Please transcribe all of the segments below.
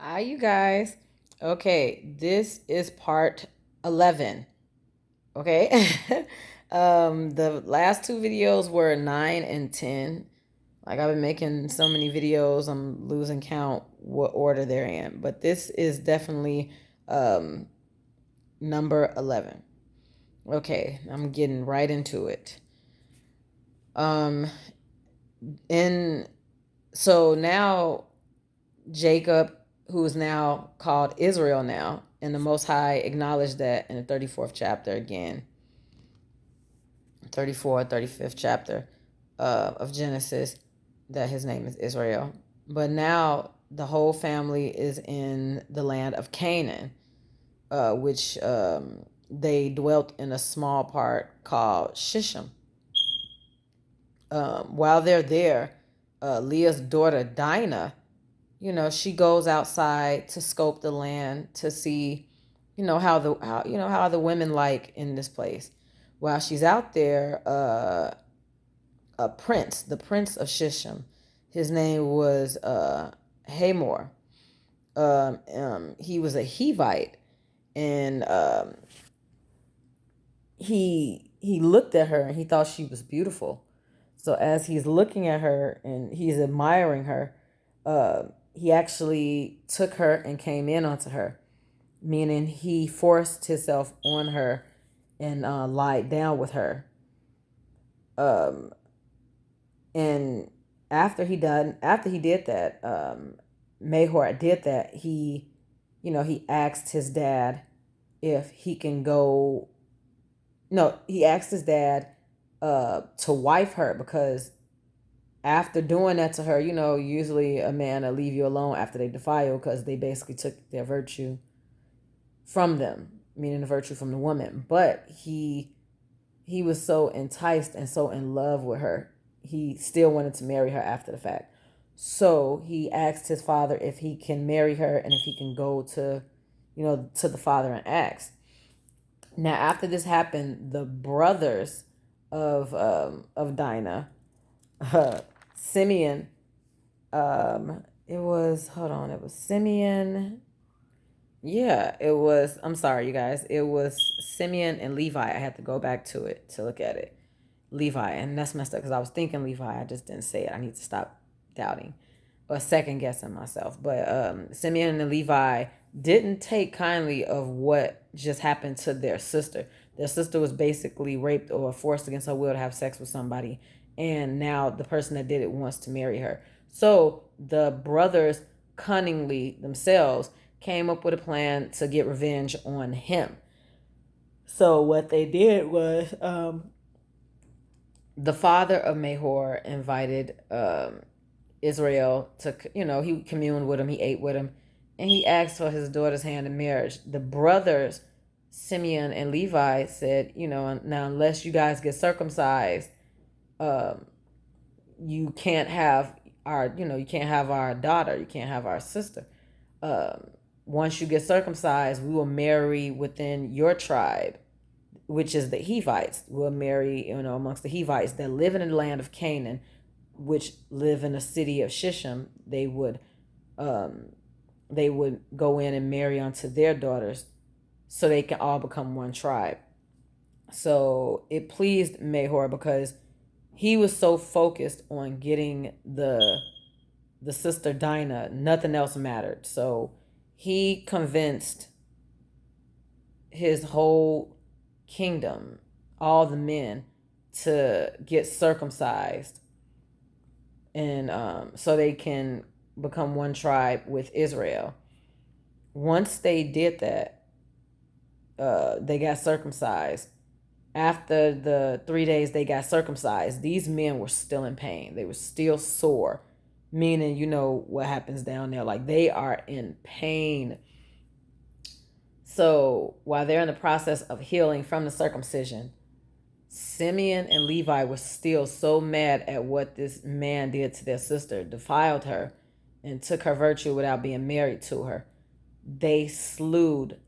Hi, you guys. Okay, this is part 11. Okay. The last two videos were 9 and 10. Like, I've been making so many videos, I'm losing count what order they're in. But this is definitely um, number 11. Okay, I'm getting right into it. Um, and so now Jacob, who is now called Israel now, and the Most High acknowledged that in the 34th chapter again, 34th, 35th chapter of Genesis, that his name is Israel. But now the whole family is in the land of Canaan, which they dwelt in a small part called Shishim. While they're there, Leah's daughter Dinah, she goes outside to scope the land to see, how the women like in this place. While she's out there, a prince, the prince of Shishim, his name was Hamor. He was a Hivite, and he looked at her and he thought she was beautiful. So as he's looking at her and he's admiring her, he actually took her and came in onto her, meaning he forced himself on her and lied down with her. Um, and after he did that, Mahor did that. He asked his dad if he can go. No, he asked his dad to wife her because after doing that to her, usually a man will leave you alone after they defile because they basically took their virtue from them, meaning the virtue from the woman. But he was so enticed and so in love with her, he still wanted to marry her after the fact. So he asked his father if he can marry her and if he can go to the father and ask. Now, after this happened, the brothers of Dinah, Simeon, it was Simeon. Yeah, it was. I'm sorry, you guys. It was Simeon and Levi. I had to go back to it to look at it. Levi, and that's messed up because I was thinking Levi. I just didn't say it. I need to stop doubting or second guessing myself. But Simeon and Levi didn't take kindly of what just happened to their sister. Their sister was basically raped or forced against her will to have sex with somebody, and now the person that did it wants to marry her. So the brothers cunningly themselves came up with a plan to get revenge on him. So what they did was the father of Mahor invited Israel to, he communed with him, he ate with him, and he asked for his daughter's hand in marriage. The brothers, Simeon and Levi, said, now unless you guys get circumcised, um, you can't have you can't have our daughter, you can't have our sister. Um, Once you get circumcised, we will marry within your tribe, which is the Hivites. We'll marry, amongst the Hivites that live in the land of Canaan, which live in the city of Shishim. Um, they would go in and marry unto their daughters, so they can all become one tribe. So it pleased Mahor because he was so focused on getting the sister Dinah, nothing else mattered. So he convinced his whole kingdom, all the men, to get circumcised, and so they can become one tribe with Israel. Once they did that, they got circumcised. After the 3 days they got circumcised, these men were still in pain. They were still sore, meaning, what happens down there. Like, they are in pain. So while they're in the process of healing from the circumcision, Simeon and Levi were still so mad at what this man did to their sister, defiled her, and took her virtue without being married to her. They slewed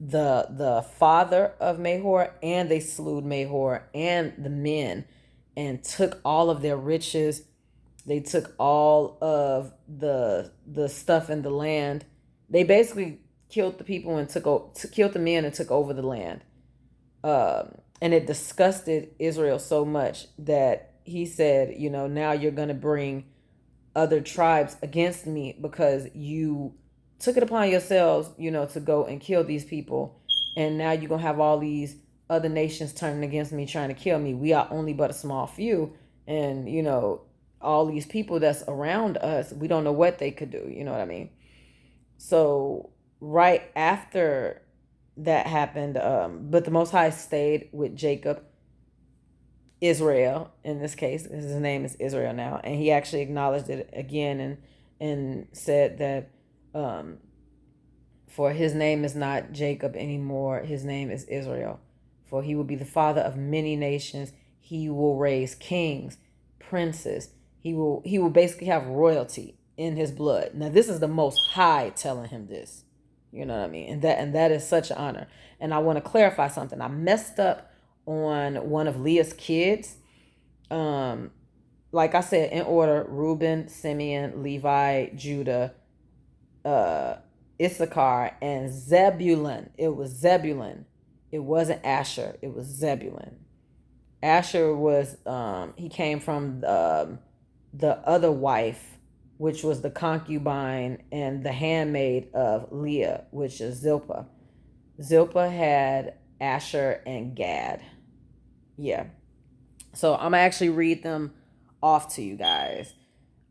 the father of Mahor, and they slewed Mahor and the men, and took all of their riches, They took all of the stuff in the land. They basically killed the people and killed the men and took over the land. And it disgusted Israel so much that he said, now you're going to bring other tribes against me because you took it upon yourselves, to go and kill these people. And now you're going to have all these other nations turning against me, trying to kill me. We are only but a small few. And, all these people that's around us, we don't know what they could do. You know what I mean? So right after that happened, but the Most High stayed with Jacob, Israel in this case. His name is Israel now, and he actually acknowledged it again and said that for his name is not Jacob anymore, his name is Israel. For he will be the father of many nations. He will raise kings, princes. He will basically have royalty in his blood. Now this is the Most High telling him this. You know what I mean? And that is such an honor. And I want to clarify something. I messed up on one of Leah's kids. Like I said, in order: Reuben, Simeon, Levi, Judah, Issachar, and Zebulun. It was Zebulun. It wasn't Asher. It was Zebulun. Asher was he came from the other wife, which was the concubine and the handmaid of Leah, which is Zilpah. Zilpah had Asher and Gad. Yeah. So I'm gonna actually read them off to you guys.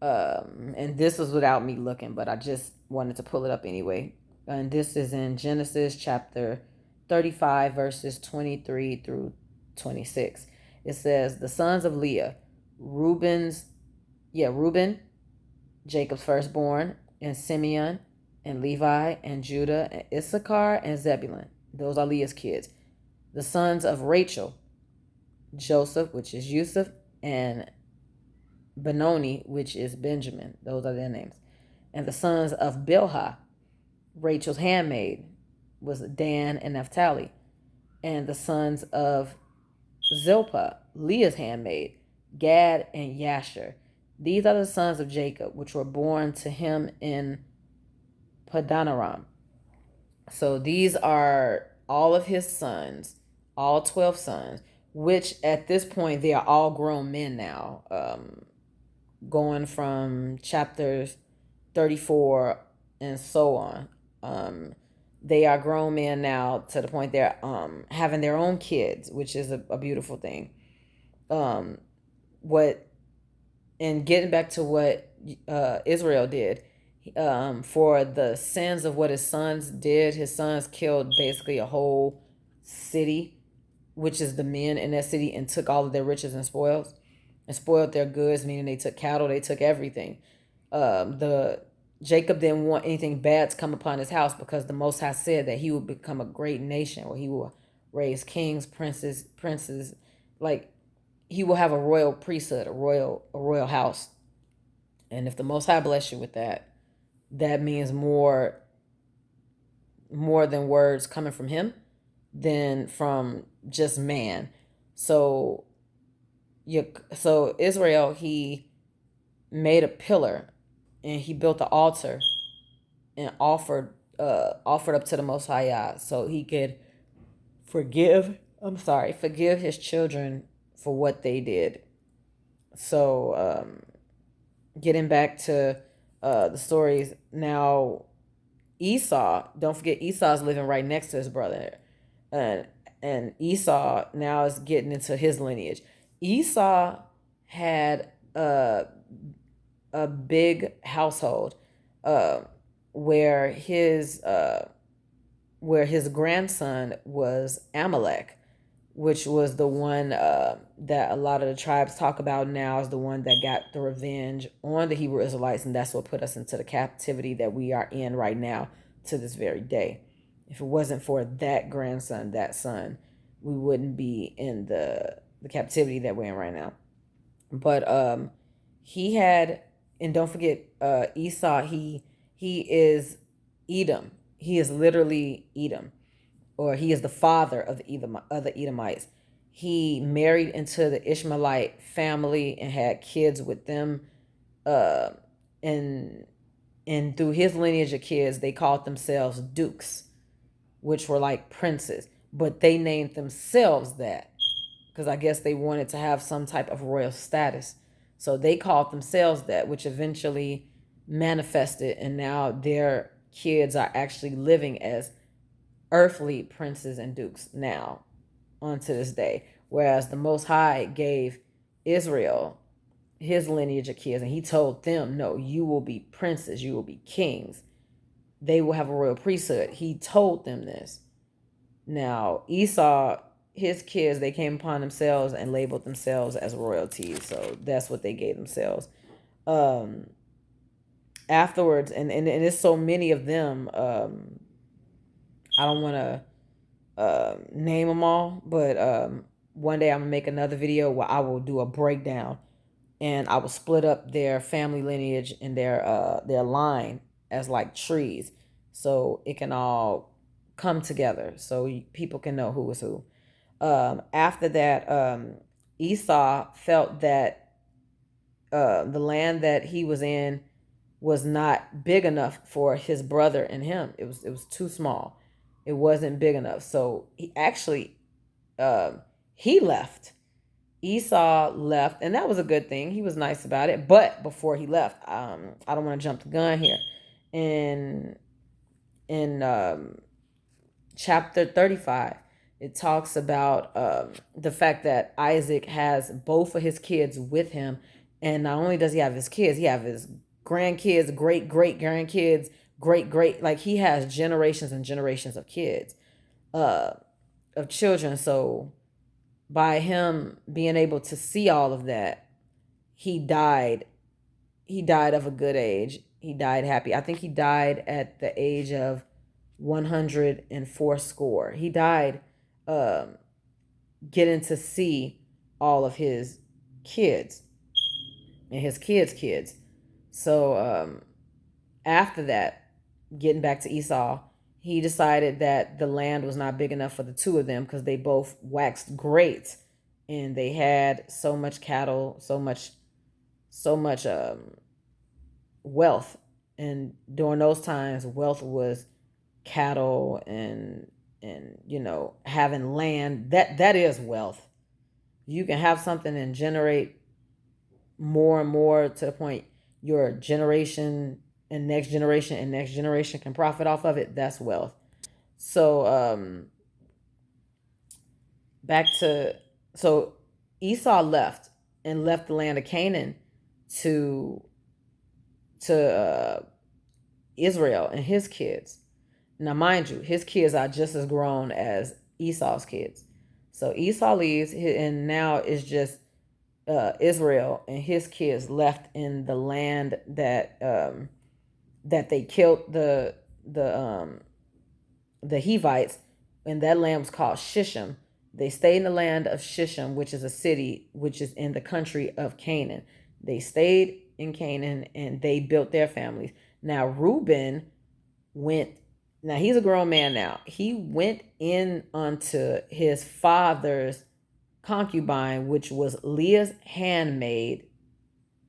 And this was without me looking, but I just wanted to pull it up anyway. And this is in Genesis chapter 35, verses 23 through 26. It says, the sons of Leah, Reuben, Jacob's firstborn, and Simeon, and Levi, and Judah, and Issachar, and Zebulun. Those are Leah's kids. The sons of Rachel, Joseph, which is Yusuf, and Benoni, which is Benjamin. Those are their names. And the sons of Bilhah, Rachel's handmaid, was Dan and Naphtali. And the sons of Zilpah, Leah's handmaid, Gad and Yasher. These are the sons of Jacob, which were born to him in Padanaram. So these are all of his sons, all 12 sons, which at this point, they are all grown men now. Going from chapters 34 and so on. They are grown men now to the point they're having their own kids, which is a beautiful thing. And getting back to what Israel did, for the sins of what his sons did, his sons killed basically a whole city, which is the men in that city, and took all of their riches and spoiled their goods, meaning they took cattle, they took everything. The Jacob didn't want anything bad to come upon his house, because the Most High said that he would become a great nation, where he will raise kings, princes, like he will have a royal priesthood, a royal house. And if the Most High bless you with that, that means more than words coming from him than from just man. So Israel, he made a pillar and he built an altar and offered up to the Most High, so he could forgive his children for what they did. So getting back to the stories now, Esau, don't forget, Esau's living right next to his brother, and Esau now is getting into his lineage. Esau had a big household, where his grandson was Amalek, which was the one that a lot of the tribes talk about now as the one that got the revenge on the Hebrew Israelites, and that's what put us into the captivity that we are in right now to this very day. If it wasn't for that grandson, that son, we wouldn't be in the captivity that we're in right now. But he had, and don't forget, Esau, he is Edom. He is literally Edom, or he is the father of the Edomites. He married into the Ishmaelite family and had kids with them. Uh, and and through his lineage of kids, they called themselves dukes, which were like princes, but they named themselves that because I guess they wanted to have some type of royal status. So they called themselves that, which eventually manifested, and now their kids are actually living as earthly princes and dukes now, onto this day. Whereas the Most High gave Israel his lineage of kids, and he told them, no, you will be princes, you will be kings, they will have a royal priesthood. He told them this. Now, Esau, his kids, they came upon themselves and labeled themselves as royalty. So that's what they gave themselves. Um, Afterwards, and there's so many of them. I don't want to name them all, but one day I'm gonna make another video where I will do a breakdown, and I will split up their family lineage and their line as like trees, so it can all come together, so people can know who is who. After that, Esau felt that the land that he was in was not big enough for his brother and him. It was too small. It wasn't big enough. So he actually he left. Esau left, and that was a good thing. He was nice about it. But before he left, I don't want to jump the gun here. In chapter 35, it talks about the fact that Isaac has both of his kids with him, and not only does he have his kids, he have his grandkids, great great grandkids, great great, like he has generations and generations of kids, uh, of children. So by him being able to see all of that, he died. He died of a good age. He died happy. I think he died at the age of 104 score. He died um, getting to see all of his kids and his kids' kids. So after that, getting back to Esau, he decided that the land was not big enough for the two of them because they both waxed great, and they had so much cattle, so much wealth. And during those times, wealth was cattle and having land. That is wealth. You can have something and generate more and more to the point your generation and next generation can profit off of it. That's wealth. So back to so Esau left and left the land of Canaan to to Israel and his kids. Now, mind you, his kids are just as grown as Esau's kids. So Esau leaves, and now it's just Israel and his kids left in the land that they killed the Hivites, and that land was called Shishim. They stayed in the land of Shishim, which is a city which is in the country of Canaan. They stayed in Canaan and they built their families. Now Reuben went. Now he's a grown man now. He went in unto his father's concubine, which was Leah's handmaid,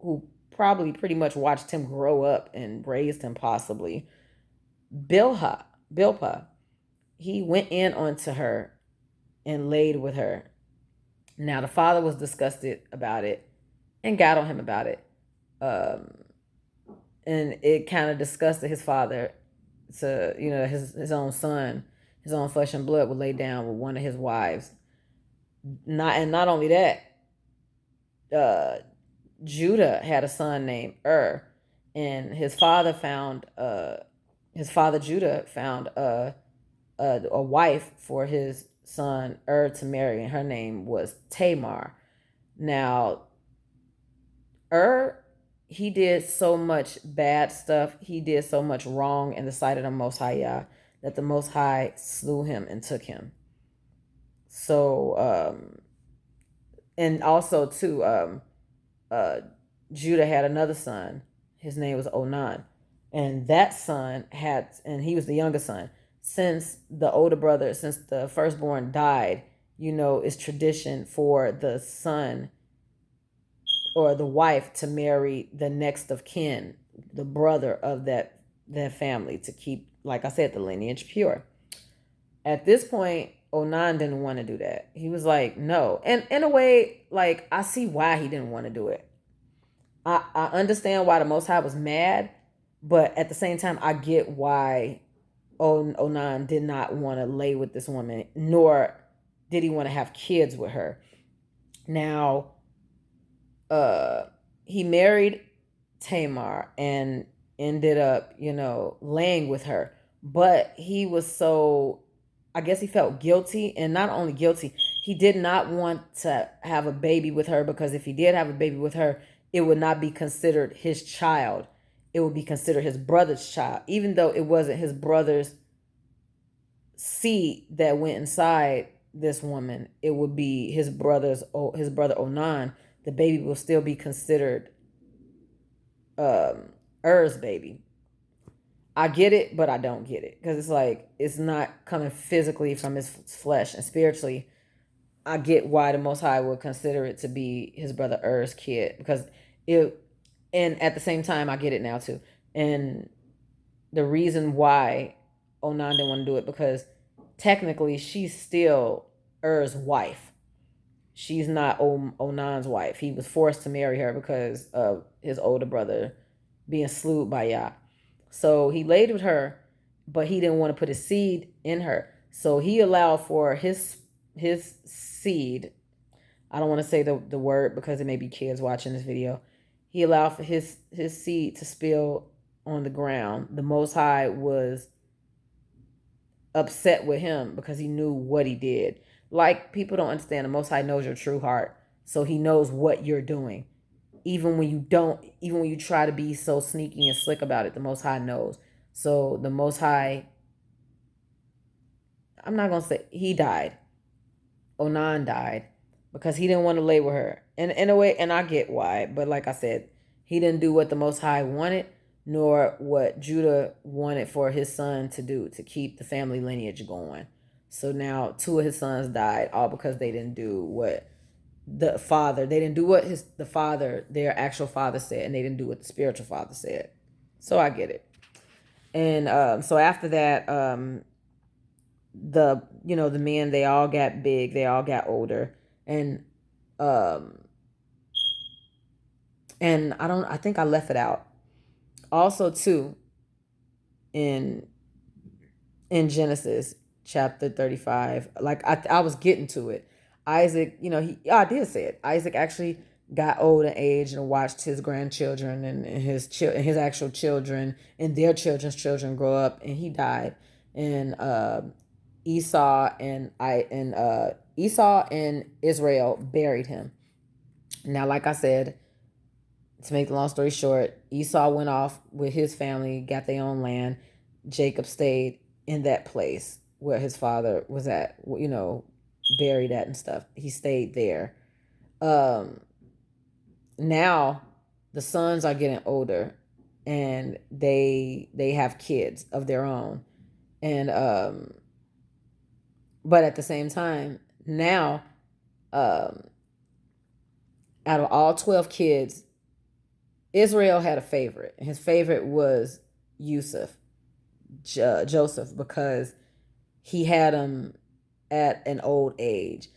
who probably pretty much watched him grow up and raised him, possibly. Bilpah. He went in onto her and laid with her. Now the father was disgusted about it and got on him about it. Um, and it kind of disgusted his father to, his own son, his own flesh and blood would lay down with one of his wives. Not only that, uh, Judah had a son named and his father Judah found a wife for his son to marry, and her name was Tamar. Now, he did so much bad stuff. He did so much wrong in the sight of the Most High Yah, that the Most High slew him and took him. So, and also too, Judah had another son. His name was Onan. And that son and he was the younger son. Since the firstborn died, it's tradition for the son or the wife to marry the next of kin, the brother of that family, to keep, like I said, the lineage pure. At this point, Onan didn't want to do that. He was like, no. And in a way, like, I see why he didn't want to do it. I understand why the Most High was mad, but at the same time, I get why Onan did not want to lay with this woman, nor did he want to have kids with her. Now, uh, he married Tamar and ended up, laying with her. But he was so, I guess he felt guilty, and not only guilty, he did not want to have a baby with her, because if he did have a baby with her, it would not be considered his child. It would be considered his brother's child, even though it wasn't his brother's seed that went inside this woman. It would be his brother Onan. The baby will still be considered Er's baby. I get it, but I don't get it, because it's like, it's not coming physically from his flesh, and spiritually, I get why the Most High would consider it to be his brother Er's kid, because it, and at the same time, I get it now too. And the reason why Onan didn't want to do it, because technically she's still Er's wife. She's not Onan's wife. He was forced to marry her because of his older brother being slewed by Yah. So he laid with her, but he didn't want to put his seed in her. So he allowed for his seed. I don't want to say the word, because it may be kids watching this video. He allowed for his seed to spill on the ground. The Most High was upset with him because he knew what he did. Like, people don't understand, the Most High knows your true heart. So he knows what you're doing. Even when you try to be so sneaky and slick about it, the Most High knows. So the Most High, I'm not going to say he died. Onan died because he didn't want to lay with her. And in a way, and I get why, but like I said, he didn't do what the Most High wanted, nor what Judah wanted for his son to do, to keep the family lineage going. So now 2 of his sons died, all because they didn't do what they didn't do what their actual father said, and they didn't do what the spiritual father said. So I get it. And so after that, the men, they all got big, they all got older, and um and I think I left it out also too, in Genesis chapter 35. Like, I was getting to it. Isaac, I did say it. Isaac actually got old in age and watched his grandchildren and his actual children and their children's children grow up, and he died. And Esau and Israel buried him. Now, like I said, to make the long story short, Esau went off with his family, got their own land. Jacob stayed in that place where his father was at, buried at and stuff. He stayed there. Now the sons are getting older, and they have kids of their own. And but at the same time, now, out of all 12 kids, Israel had a favorite. His favorite was Joseph, because he had him at an old age.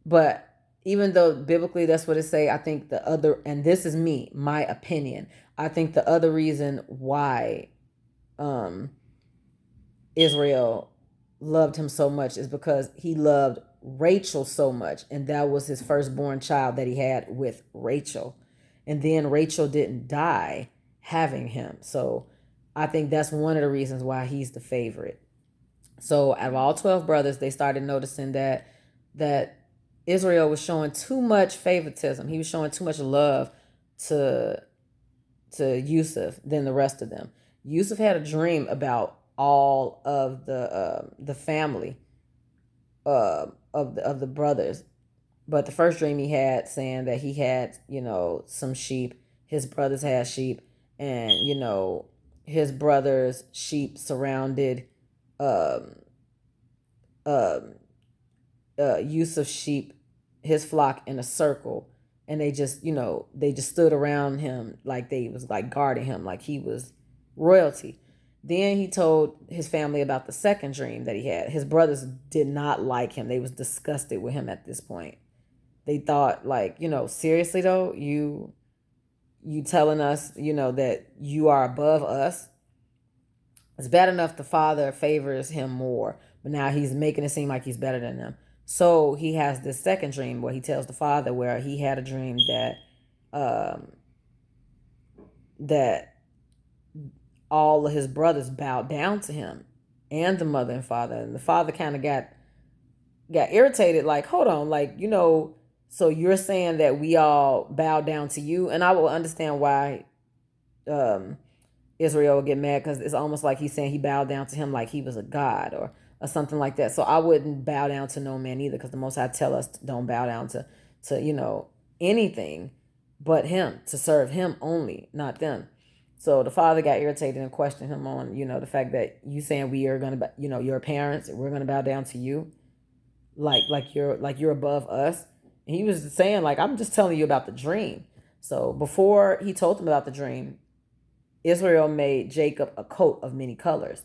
But even though biblically that's what it say, I think the other, and this is my opinion, I think the other reason why Israel loved him so much is because he loved Rachel so much, and that was his firstborn child that he had with Rachel. And then Rachel didn't die having him. So I think that's one of the reasons why he's the favorite. So out of all 12 brothers, they started noticing that Israel was showing too much favoritism. He was showing too much love to Yusuf than the rest of them. Yusuf had a dream about all of the family of the brothers. But the first dream he had, saying that he had, some sheep. His brothers had sheep, and his brothers' sheep surrounded um, Yusuf's sheep, his flock, in a circle, and they just, they just stood around him like they was like guarding him like he was royalty. Then he told his family about the second dream that he had. His brothers did not like him. They was disgusted with him at this point. They thought like, seriously though, you telling us, that you are above us. It's bad enough the father favors him more, but now he's making it seem like he's better than them. So he has this second dream where he tells the father where he had a dream um, that all of his brothers bowed down to him and the mother and father. And the father kind of got irritated, like, hold on, like, so you're saying that we all bow down to you? And I will understand why um, Israel would get mad, because it's almost like he's saying he bowed down to him like he was a god or something like that. So I wouldn't bow down to no man either, because the Most High tell us don't bow down to anything but him, to serve him only, not them. So the father got irritated and questioned him on, the fact that you saying we are going to, your parents, we're going to bow down to you, like you're above us. And he was saying like, I'm just telling you about the dream. So before he told them about the dream, Israel made Jacob a coat of many colors.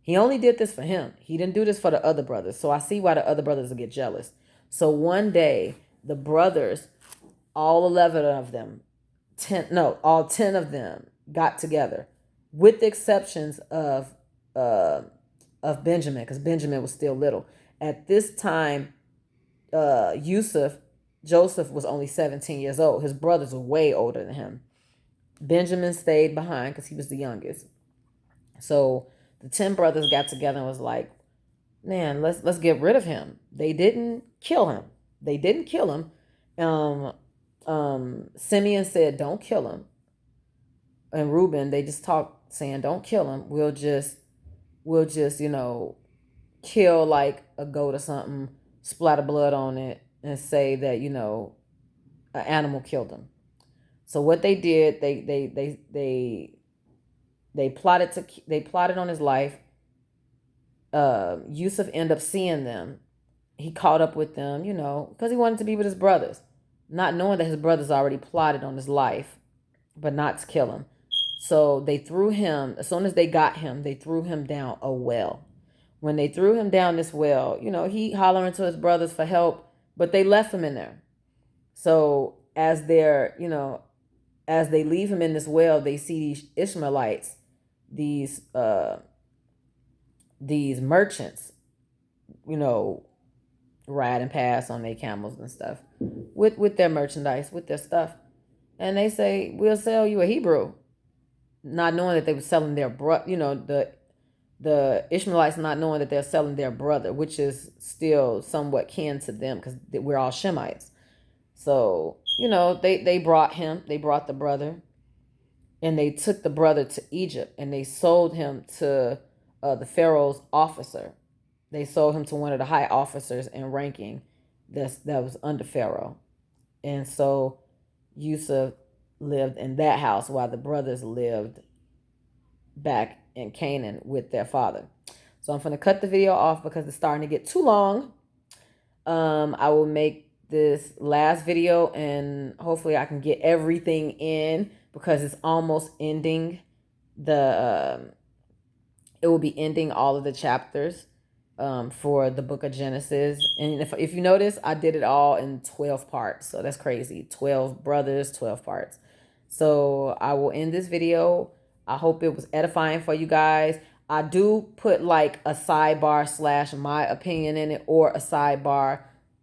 He only did this for him. He didn't do this for the other brothers. So I see why the other brothers will get jealous. So one day, the brothers, all 11 of them, all 10 of them got together, with the exceptions of Benjamin, because Benjamin was still little. At this time, Joseph was only 17 years old. His brothers were way older than him. Benjamin stayed behind because he was the youngest. So the 10 brothers got together and was like, man, let's get rid of him. They didn't kill him. Simeon said, don't kill him. And Reuben, they just talked saying, don't kill him. We'll just, kill like a goat or something, splatter blood on it, and say that, an animal killed him. So what they did, they plotted on his life. Yusuf ended up seeing them. He caught up with them, because he wanted to be with his brothers, not knowing that his brothers already plotted on his life, but not to kill him. So they threw him, as soon as they got him, they threw him down a well. When they threw him down this well, he hollering to his brothers for help, but they left him in there. So as they leave him in this well, they see these Ishmaelites, these merchants, ride and pass on their camels and stuff with their merchandise, with their stuff. And they say, we'll sell you a Hebrew, not knowing that they were selling their the Ishmaelites, not knowing that they're selling their brother, which is still somewhat kin to them because we're all Shemites. So, they brought the brother, and they took the brother to Egypt, and they sold him to the Pharaoh's officer. They sold him to one of the high officers in ranking that was under Pharaoh. And so Yusuf lived in that house while the brothers lived back in Canaan with their father. So I'm going to cut the video off because it's starting to get too long. I will make this last video, and hopefully I can get everything in because it's almost ending it will be ending all of the chapters for the book of Genesis. And if you notice, I did it all in 12 parts. So that's crazy. 12 brothers, 12 parts. So I will end this video. I hope it was edifying for you guys. I do put like a sidebar / my opinion in it, or a sidebar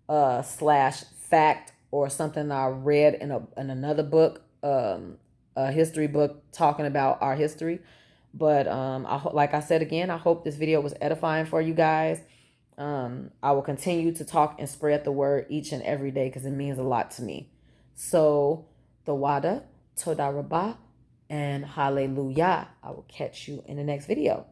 / fact, or something I read in another book, a history book talking about our history. But like I said again, I hope this video was edifying for you guys. I will continue to talk and spread the word each and every day because it means a lot to me. So, Tawada, Toda Rabah, and Hallelujah. I will catch you in the next video.